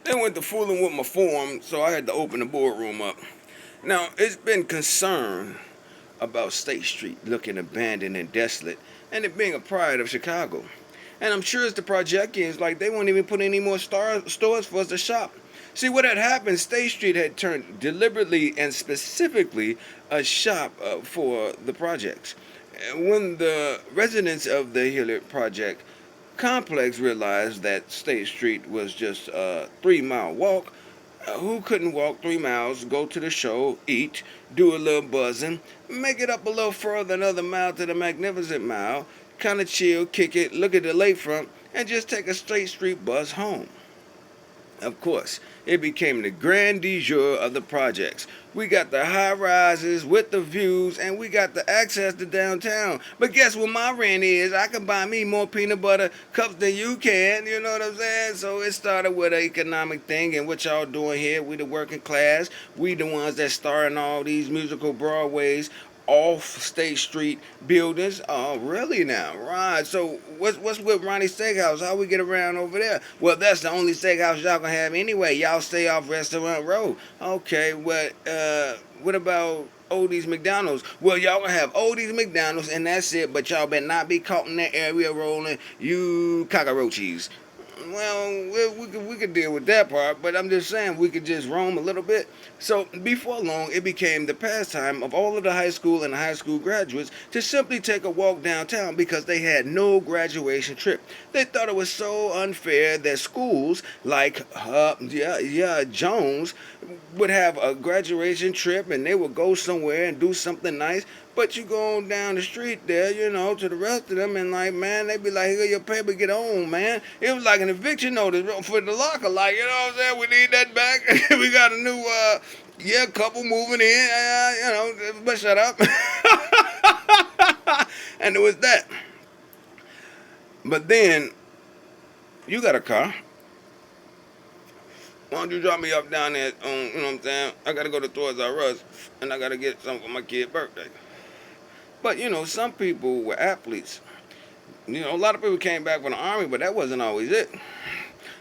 They went to fooling with my form, so I had to open the boardroom up. Now, it's been concern about State Street looking abandoned and desolate, and it being a pride of Chicago. And I'm sure it's the projections, like they won't even put any more stores for us to shop. See, what had happened, State Street had turned deliberately and specifically a shop for the projects. When the residents of the Hilliard Project complex realized that State Street was just a 3 mile walk, who couldn't walk 3 miles, go to the show, eat, do a little buzzing, make it up a little further another mile to the Magnificent Mile, kind of chill, kick it, look at the lakefront, and just take a straight street bus home? Of course, it became the grand du jour of the projects. We got the high rises with the views, and we got the access to downtown. But guess what my rent is? I can buy me more peanut butter cups than you can, you know what I'm saying? So it started with an economic thing, and what y'all doing here, we the working class, we the ones that star in all these musical Broadways, off State Street buildings. Oh, really now? Right. So what's with Ronnie's Steakhouse? How we get around over there? Well, that's the only steakhouse y'all gonna have anyway. Y'all stay off Restaurant Road. Okay. What about Odie's McDonald's? Well, y'all gonna have Odie's McDonald's and that's it. But y'all better not be caught in that area rolling you cockroaches. Well, we could deal with that part, but I'm just saying we could just roam a little bit. So before long, it became the pastime of all of the high school and high school graduates to simply take a walk downtown because they had no graduation trip. They thought it was so unfair that schools like Jones would have a graduation trip and they would go somewhere and do something nice. But you go on down the street there, to the rest of them, and like, man, they be like, here, your paper, get on, man. It was like an eviction notice for the locker, like, you know what I'm saying? We need that back. We got a new, couple moving in, but shut up. And it was that. But then, you got a car. Why don't you drop me up down there, you know what I'm saying? I got to go to Toys R Us, and I got to get something for my kid's birthday. But, some people were athletes. A lot of people came back from the Army, but that wasn't always it. You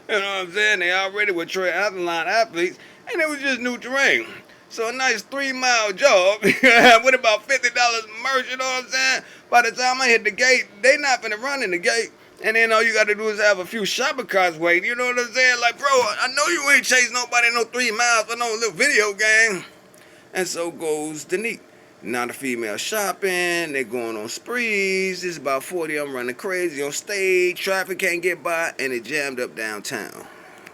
know what I'm saying? They already were Troy Athlon athletes, and it was just new terrain. So a nice 3 mile job with about $50 merch, you know what I'm saying? By the time I hit the gate, they not finna run in the gate. And then all you gotta do is have a few shopping carts waiting, you know what I'm saying? Like, bro, I know you ain't chasing nobody no 3 miles for no little video game. And so goes the neat. Now the female shopping, they going on sprees. There's about 40 of them running crazy on stage. Traffic can't get by, and it jammed up downtown.